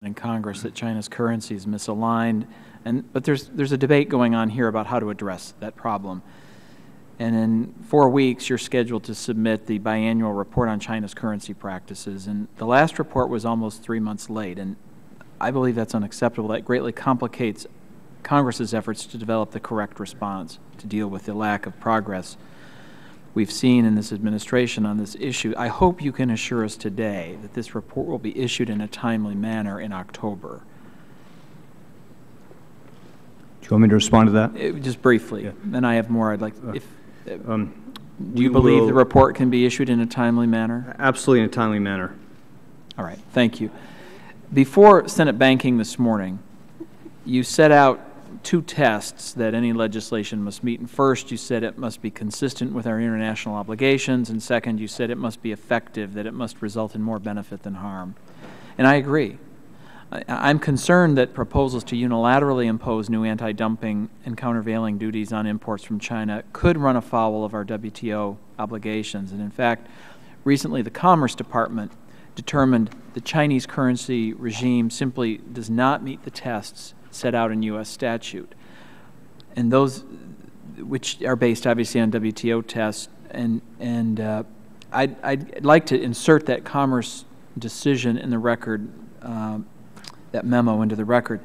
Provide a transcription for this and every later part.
in Congress that China's currency is misaligned, but there's a debate going on here about how to address that problem. And in 4 weeks, you're scheduled to submit the biannual report on China's currency practices. And the last report was almost 3 months late, and I believe that's unacceptable. That greatly complicates Congress's efforts to develop the correct response to deal with the lack of progress we've seen in this administration on this issue. I hope you can assure us today that this report will be issued in a timely manner in October. Do you want me to respond to that? Just briefly. Yeah. And I have more I'd like. Do you believe the report can be issued in a timely manner? Absolutely in a timely manner. All right. Thank you. Before Senate banking this morning, you set out 2 tests that any legislation must meet. And first, you said it must be consistent with our international obligations. And second, you said it must be effective, that it must result in more benefit than harm. And I agree. I'm concerned that proposals to unilaterally impose new anti-dumping and countervailing duties on imports from China could run afoul of our WTO obligations. And in fact, recently the Commerce Department determined the Chinese currency regime simply does not meet the tests set out in U.S. statute. And those which are based obviously on WTO tests. And I'd like to insert that Commerce decision in the record, that memo into the record.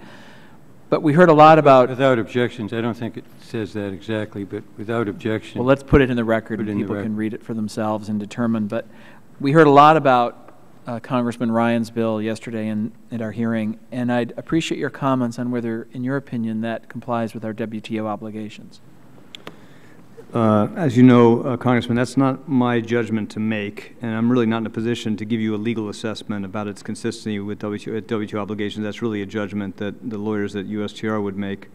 But we heard a lot about... Without objections. I don't think it says that exactly, but without objection. Well, let's put it in the record and people can read it for themselves and determine. But we heard a lot about Congressman Ryan's bill yesterday at our hearing, and I'd appreciate your comments on whether, in your opinion, that complies with our WTO obligations. As you know, Congressman, that's not my judgment to make, and I'm really not in a position to give you a legal assessment about its consistency with WTO obligations. That's really a judgment that the lawyers at USTR would make,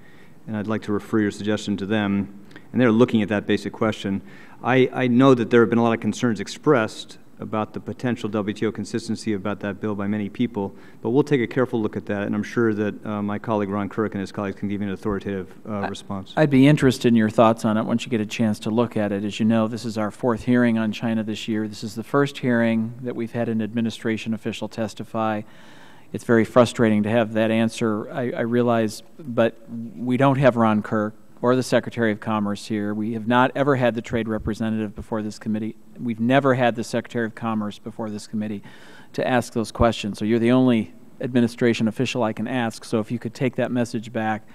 and I'd like to refer your suggestion to them. And they're looking at that basic question. I know that there have been a lot of concerns expressed about the potential WTO consistency about that bill by many people, but we'll take a careful look at that, and I'm sure that my colleague Ron Kirk and his colleagues can give you an authoritative response. I'd be interested in your thoughts on it once you get a chance to look at it. As you know, this is our 4th hearing on China this year. This is the first hearing that we've had an administration official testify. It's very frustrating to have that answer, I realize, but we don't have Ron Kirk or the Secretary of Commerce here. We have not ever had the trade representative before this committee. We've never had the Secretary of Commerce before this committee to ask those questions. So you're the only administration official I can ask. So if you could take that message back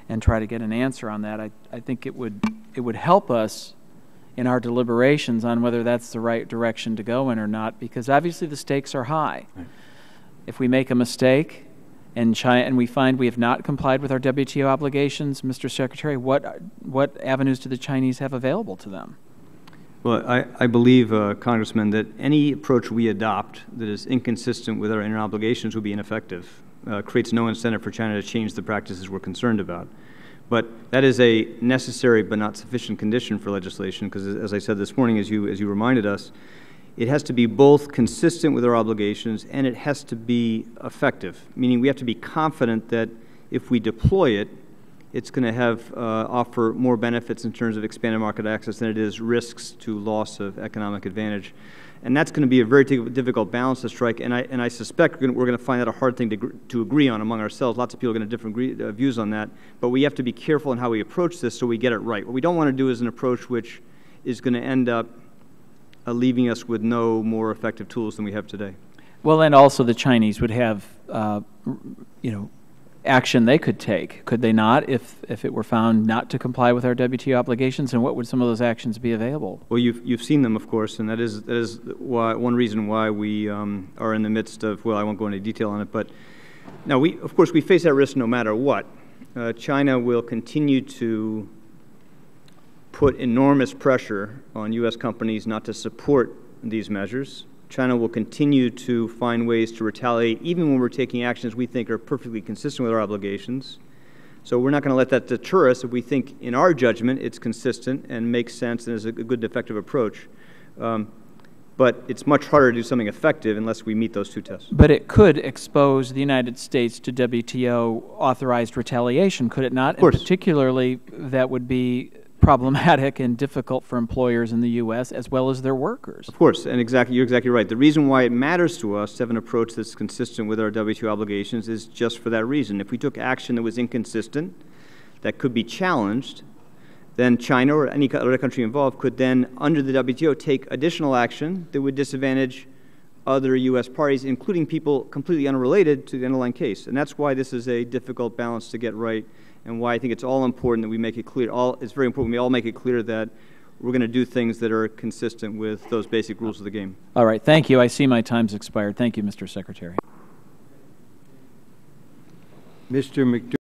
and try to get an answer on that, I think it would help us in our deliberations on whether that's the right direction to go in or not, because obviously the stakes are high. Right. If we make a mistake and we find we have not complied with our WTO obligations, Mr. Secretary, what avenues do the Chinese have available to them? Well, I believe, Congressman, that any approach we adopt that is inconsistent with our internal obligations would be ineffective, creates no incentive for China to change the practices we're concerned about. But that is a necessary but not sufficient condition for legislation, because as I said this morning, as you reminded us, it has to be both consistent with our obligations and it has to be effective, meaning we have to be confident that if we deploy it, it's going to offer more benefits in terms of expanded market access than it is risks to loss of economic advantage. And that's going to be a very difficult balance to strike, and I suspect we're going to find that a hard thing to agree on among ourselves. Lots of people are going to have different views on that, but we have to be careful in how we approach this so we get it right. What we don't want to do is an approach which is going to end up leaving us with no more effective tools than we have today. Well, and also the Chinese would have, action they could take, could they not, if it were found not to comply with our WTO obligations? And what would some of those actions be available? Well, you've seen them, of course, and that is one reason why we are in the midst of. Well, I won't go into detail on it, but now of course we face that risk no matter what. China will continue to put enormous pressure on U.S. companies not to support these measures. China will continue to find ways to retaliate even when we're taking actions we think are perfectly consistent with our obligations. So we're not going to let that deter us if we think, in our judgment, it's consistent and makes sense and is a good, effective approach. But it's much harder to do something effective unless we meet those 2 tests. But it could expose the United States to WTO authorized retaliation, could it not? Of course. And particularly, that would be problematic and difficult for employers in the U.S. as well as their workers. Of course, and you're exactly right. The reason why it matters to us to have an approach that's consistent with our WTO obligations is just for that reason. If we took action that was inconsistent, that could be challenged, then China or any other country involved could then, under the WTO, take additional action that would disadvantage other U.S. parties, including people completely unrelated to the underlying case. And that's why this is a difficult balance to get right, and why I think it's all important that we make it clear. It's very important we all make it clear that we're going to do things that are consistent with those basic rules of the game. All right. Thank you. I see my time's expired. Thank you, Mr. Secretary. Mr. McDermott.